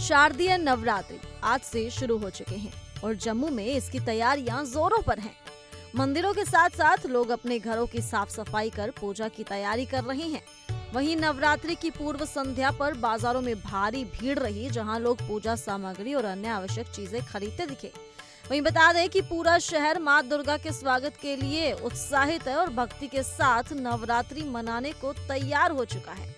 शारदीय नवरात्रि आज से शुरू हो चुके हैं और जम्मू में इसकी तैयारियां जोरों पर हैं। मंदिरों के साथ साथ लोग अपने घरों की साफ सफाई कर पूजा की तैयारी कर रहे हैं। वहीं नवरात्रि की पूर्व संध्या पर बाजारों में भारी भीड़ रही, जहां लोग पूजा सामग्री और अन्य आवश्यक चीजें खरीदते दिखे। वहीं बता दें कि पूरा शहर मां दुर्गा के स्वागत के लिए उत्साहित है और भक्ति के साथ नवरात्रि मनाने को तैयार हो चुका है।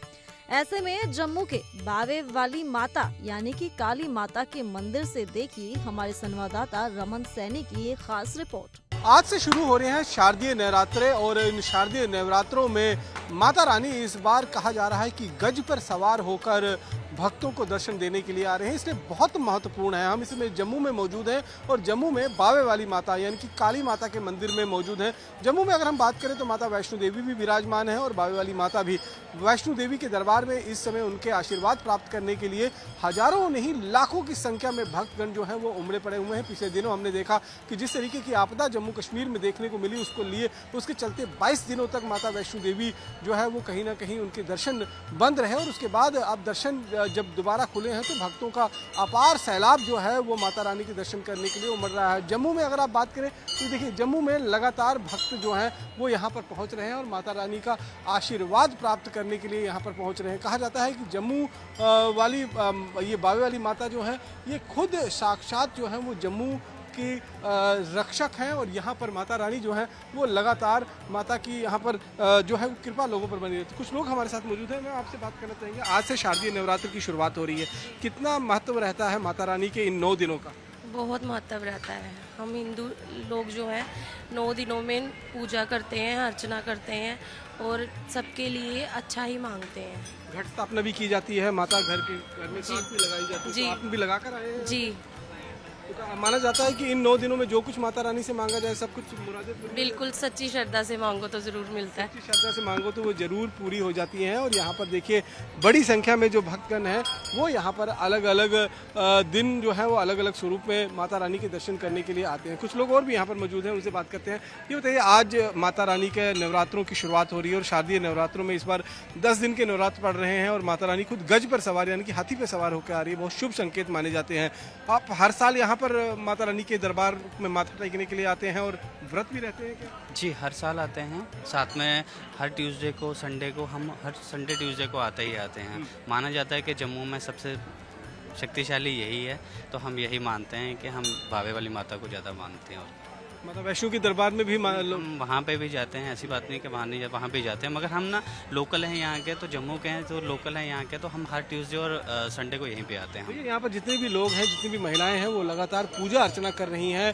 ऐसे में जम्मू के बावे वाली माता यानी कि काली माता के मंदिर से देखिए हमारे संवाददाता रमन सैनी की ये खास रिपोर्ट। आज से शुरू हो रहे हैं शारदीय नवरात्रे और इन शारदीय नवरात्रों में माता रानी इस बार कहा जा रहा है कि गज पर सवार होकर भक्तों को दर्शन देने के लिए आ रहे हैं, इसलिए बहुत महत्वपूर्ण है। हम इसमें जम्मू में मौजूद हैं और जम्मू में बावे वाली माता यानी कि काली माता के मंदिर में मौजूद हैं। जम्मू में अगर हम बात करें तो माता वैष्णो देवी भी विराजमान है और बावे वाली माता भी। वैष्णो देवी के दरबार में इस समय उनके आशीर्वाद प्राप्त करने के लिए हजारों नहीं लाखों की संख्या में भक्तगण जो है वो उमड़े पड़े हुए हैं। पिछले दिनों हमने देखा कि जिस तरीके की आपदा जम्मू कश्मीर में देखने को मिली उसके चलते 22 दिनों तक माता वैष्णो देवी जो है वो कहीं ना कहीं उनके दर्शन बंद रहे और उसके बाद अब दर्शन जब दोबारा खुले हैं तो भक्तों का अपार सैलाब जो है वो माता रानी के दर्शन करने के लिए उमड़ रहा है। जम्मू में अगर आप बात करें तो देखिए जम्मू में लगातार भक्त जो हैं वो यहाँ पर पहुँच रहे हैं और माता रानी का आशीर्वाद प्राप्त करने के लिए यहाँ पर पहुँच रहे हैं। कहा जाता है कि जम्मू वाली ये बावे वाली माता जो है ये खुद साक्षात जो है वो जम्मू की रक्षक हैं और यहाँ पर माता रानी जो है वो लगातार माता की यहाँ पर जो है कृपा लोगों पर बनी रहती है। कुछ लोग हमारे साथ मौजूद हैं, मैं आपसे बात करना चाहेंगे। आज से शारदीय नवरात्र की शुरुआत हो रही है, कितना महत्व रहता है माता रानी के इन 9 दिनों का? बहुत महत्व रहता है। हम हिंदू लोग जो हैं 9 दिनों में पूजा करते हैं, अर्चना करते हैं और सबके लिए अच्छा ही मांगते हैं। घट स्थापना भी की जाती है, माता घर में कांट भी लगाई जाती है, जी, तो आपने भी लगा कर आए हैं? जी। तो माना जाता है कि इन 9 दिनों में जो कुछ माता रानी से मांगा जाए सब कुछ मुरादें बिल्कुल सच्ची श्रद्धा से मांगो तो ज़रूर मिलता है। सच्ची श्रद्धा से मांगो तो वो जरूर पूरी हो जाती हैं। और यहाँ पर देखिए बड़ी संख्या में जो भक्तगण हैं वो यहाँ पर अलग अलग दिन जो है वो अलग अलग स्वरूप में माता रानी के दर्शन करने के लिए आते हैं। कुछ लोग और भी यहाँ पर मौजूद हैं, उनसे बात करते हैं। ये बताइए, आज माता रानी के नवरात्रों की शुरुआत हो रही है और शारदीय नवरात्रों में इस बार 10 दिन के नवरात्र पड़ रहे हैं और माता रानी खुद गज पर सवार यानी कि हाथी पर सवार होकर आ रही है। बहुत शुभ संकेत माने जाते हैं। आप हर साल यहाँ पर माता रानी के दरबार में माथा टेकने के लिए आते हैं और व्रत भी रहते हैं क्या? जी, हर साल आते हैं। साथ में हर ट्यूसडे को, संडे को, हम हर संडे ट्यूसडे को आते ही आते हैं। माना जाता है कि जम्मू में सबसे शक्तिशाली यही है, तो हम यही मानते हैं कि हम बावे वाली माता को ज़्यादा मानते हैं। और माता वैष्णो के दरबार में भी हम वहाँ पे भी जाते हैं, ऐसी बात नहीं कि वहाँ नहीं, वहाँ भी जाते हैं। मगर हम ना लोकल हैं यहाँ के, तो जम्मू के हैं तो लोकल हैं यहाँ के, तो हम हर ट्यूसडे और संडे को यहीं पे आते हैं। यहाँ पर जितने भी लोग हैं, जितनी भी महिलाएं हैं वो लगातार पूजा अर्चना कर रही हैं।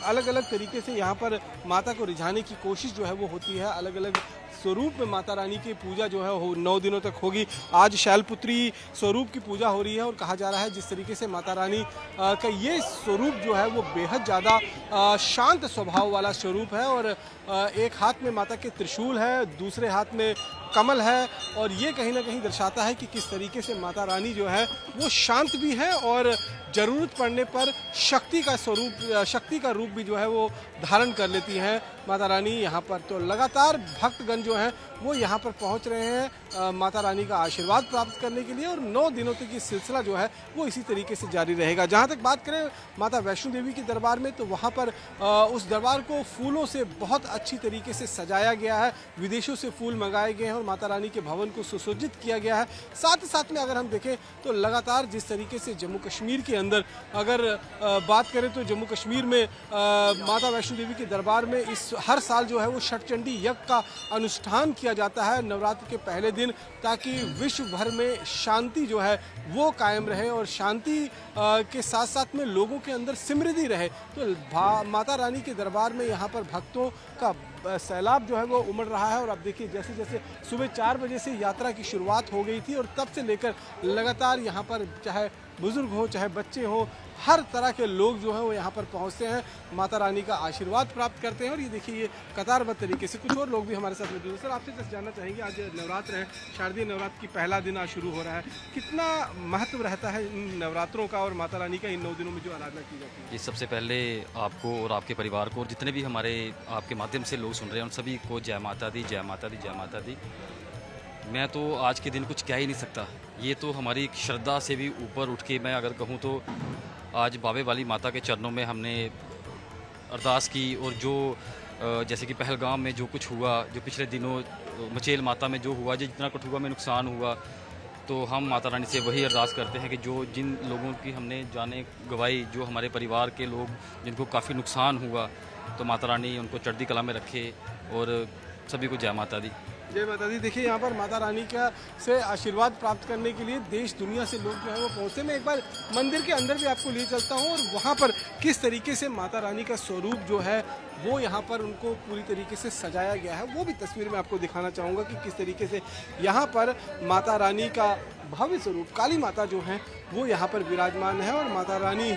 अलग अलग तरीके से यहाँ पर माता को रिझाने की कोशिश जो है वो होती है। अलग अलग स्वरूप में माता रानी की पूजा जो है 9 दिनों तक होगी। आज शैलपुत्री स्वरूप की पूजा हो रही है और कहा जा रहा है जिस तरीके से माता रानी का ये स्वरूप जो है वो बेहद ज़्यादा शांत स्वभाव वाला स्वरूप है और एक हाथ में माता के त्रिशूल है, दूसरे हाथ में कमल है और ये कहीं ना कहीं दर्शाता है कि किस तरीके से माता रानी जो है वो शांत भी है और ज़रूरत पड़ने पर शक्ति का रूप भी जो है वो धारण कर लेती हैं माता रानी यहाँ पर। तो लगातार भक्तगण जो हैं वो यहाँ पर पहुँच रहे हैं माता रानी का आशीर्वाद प्राप्त करने के लिए और 9 दिनों तक ये सिलसिला जो है वो इसी तरीके से जारी रहेगा। जहाँ तक बात करें माता वैष्णो देवी के दरबार में, तो वहाँ पर उस दरबार को फूलों से बहुत अच्छी तरीके से सजाया गया है। विदेशों से फूल मंगाए गए हैं और माता रानी के भवन को सुसज्जित किया गया है। साथ ही साथ में अगर हम देखें तो लगातार जिस तरीके से जम्मू कश्मीर के अंदर अगर बात करें तो जम्मू कश्मीर में माता वैष्णो देवी के दरबार में इस हर साल जो है वो षटचंडी यज्ञ का अनुष्ठान किया जाता है नवरात्र के पहले दिन, ताकि विश्व भर में शांति जो है वो कायम रहे और शांति के साथ साथ में लोगों के अंदर समृद्धि रहे। तो माता रानी के दरबार में यहाँ पर भक्तों का सैलाब जो है वो उमड़ रहा है। और अब देखिए जैसे जैसे सुबह 4 बजे से यात्रा की शुरुआत हो गई थी और तब से लेकर लगातार यहाँ पर चाहे बुजुर्ग हो चाहे बच्चे हो, हर तरह के लोग जो हैं वो यहाँ पर पहुँचते हैं, माता रानी का आशीर्वाद प्राप्त करते हैं। और ये देखिए ये कतारबद्ध तरीके से कुछ और लोग भी हमारे साथ मौजूद हैं। सर, आपसे जस्ट जानना चाहेंगे, आज नवरात्र है, शारदीय नवरात्र की पहला दिन आज शुरू हो रहा है, कितना महत्व रहता है इन नवरात्रों का और माता रानी का इन 9 दिनों में जो आराधना की जाती है? ये सबसे पहले आपको और आपके परिवार को और जितने भी हमारे आपके माध्यम से लोग सुन रहे हैं उन सभी को जय माता दी, जय माता दी, जय माता दी। मैं तो आज के दिन कुछ कह ही नहीं सकता। ये तो हमारी श्रद्धा से भी ऊपर उठ के मैं अगर कहूँ तो आज बावे वाली माता के चरणों में हमने अरदास की, और जो जैसे कि पहलगाम में जो कुछ हुआ, जो पिछले दिनों मचेल माता में जो हुआ, जो जितना कठुआ में नुकसान हुआ, तो हम माता रानी से वही अरदास करते हैं कि जो जिन लोगों की हमने जाने गवाई, जो हमारे परिवार के लोग जिनको काफ़ी नुकसान हुआ, तो माता रानी उनको चढ़ती कला में रखे, और सभी को जय माता दी। जय माता दी। देखिए यहाँ पर माता रानी का से आशीर्वाद प्राप्त करने के लिए देश दुनिया से लोग जो है वो पहुँचते। मैं एक बार मंदिर के अंदर भी आपको ले चलता हूँ और वहाँ पर किस तरीके से माता रानी का स्वरूप जो है वो यहाँ पर उनको पूरी तरीके से सजाया गया है, वो भी तस्वीर में आपको दिखाना चाहूँगा कि किस तरीके से यहाँ पर माता रानी का भव्य स्वरूप काली माता जो है वो यहाँ पर विराजमान है, और माता रानी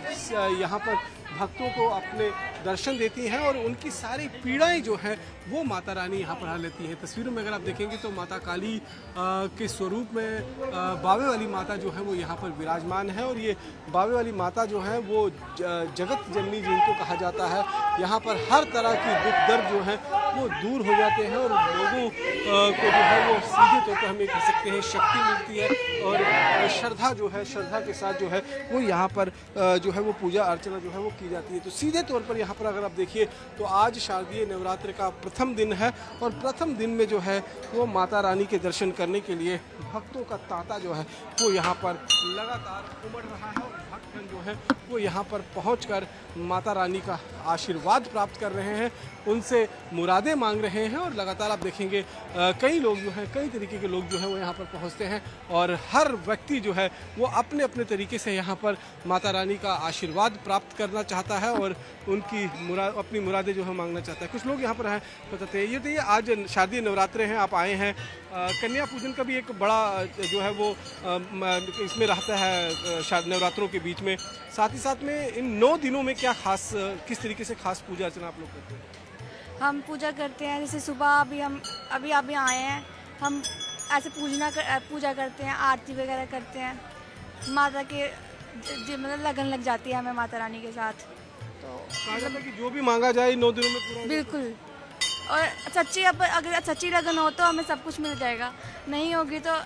यहाँ पर भक्तों को अपने दर्शन देती हैं और उनकी सारी पीड़ाएं जो हैं वो माता रानी यहाँ पर हर लेती हैं। तस्वीरों में अगर आप देखेंगे तो माता काली के स्वरूप में बावे वाली माता जो है वो यहाँ पर विराजमान है, और ये बावे वाली माता जो है वो जगत जननी जिनको कहा जाता है। यहाँ पर हर तरह की दुख दर्द जो है वो दूर हो जाते हैं, और लोगों को जो है वो सीधे तौर पर हम ये कह सकते हैं शक्ति मिलती है, और श्रद्धा जो है, श्रद्धा के साथ जो है वो यहाँ पर जो है वो पूजा अर्चना जो है वो की जाती है। तो सीधे तौर पर यहाँ पर अगर आप देखिए तो आज शारदीय नवरात्र का प्रथम दिन है, और प्रथम दिन में जो है वो माता रानी के दर्शन करने के लिए भक्तों का तांता जो है वो यहाँ पर लगातार उमड़ रहा है, और भक्तगण जो है वो यहाँ पर पहुंचकर माता रानी का आशीर्वाद प्राप्त कर रहे हैं, उनसे मुरादें मांग रहे हैं। और लगातार आप देखेंगे कई लोग जो हैं, कई तरीके के लोग जो हैं वो यहाँ पर पहुँचते हैं, और हर व्यक्ति जो है वो अपने अपने तरीके से यहाँ पर माता रानी का आशीर्वाद प्राप्त करना चाहता है, और उनकी अपनी मुरादें जो है मांगना चाहता है। कुछ लोग यहाँ पर हैं बताते हैं। ये आज शारदीय नवरात्रे हैं, आप आए हैं, कन्या पूजन का भी एक बड़ा जो है वो इसमें रहता है नवरात्रों के बीच में। साथ ही साथ में इन 9 दिनों में क्या खास, किस तरीके से खास पूजा अर्चना आप लोग करते हैं? हम पूजा करते हैं, जैसे सुबह अभी आए हैं, हम ऐसे पूजा करते हैं, आरती वगैरह करते हैं, माता के मतलब लगन लग जाती है हमें माता रानी के साथ। तो कहा जाता है कि जो भी मांगा जाए 9 दिनों में पूरा। बिल्कुल, और अगर सच्ची लगन हो तो हमें सब कुछ मिल जाएगा, नहीं होगी तो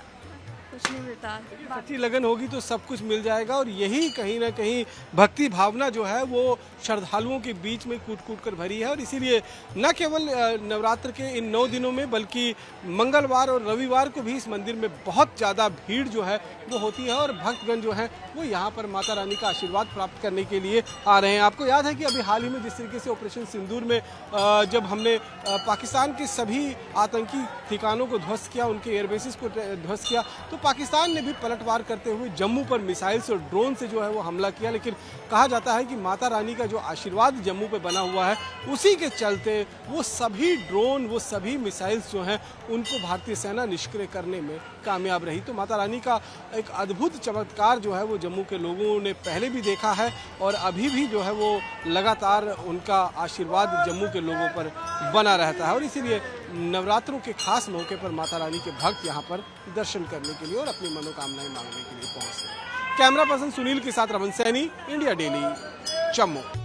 कुछ नहीं मिलता। सच्ची लगन होगी तो सब कुछ मिल जाएगा, और यही कहीं ना कहीं भक्ति भावना जो है वो श्रद्धालुओं के बीच में कूट कूट कर भरी है। और इसीलिए न केवल नवरात्र के इन 9 दिनों में बल्कि मंगलवार और रविवार को भी इस मंदिर में बहुत ज़्यादा भीड़ जो है वो होती है, और भक्तगण जो है वो यहाँ पर माता रानी का आशीर्वाद प्राप्त करने के लिए आ रहे हैं। आपको याद है कि अभी हाल ही में जिस तरीके से ऑपरेशन सिंदूर में जब हमने पाकिस्तान के सभी आतंकी ठिकानों को ध्वस्त किया, उनके एयरबेसिस को ध्वस्त किया, तो पाकिस्तान ने भी पलटवार करते हुए जम्मू पर मिसाइल्स और ड्रोन से जो है वो हमला किया। लेकिन कहा जाता है कि माता रानी का जो आशीर्वाद जम्मू पे बना हुआ है उसी के चलते वो सभी ड्रोन, वो सभी मिसाइल्स जो हैं उनको भारतीय सेना निष्क्रिय करने में कामयाब रही। तो माता रानी का एक अद्भुत चमत्कार जो है वो जम्मू के लोगों ने पहले भी देखा है, और अभी भी जो है वो लगातार उनका आशीर्वाद जम्मू के लोगों पर बना रहता है। और इसीलिए नवरात्रों के खास मौके पर माता रानी के भक्त यहाँ पर दर्शन करने के लिए और अपनी मनोकामनाएं मांगने के लिए पहुंचते हैं। कैमरा पर्सन सुनील के साथ रमन सैनी, इंडिया डेली, जम्मू।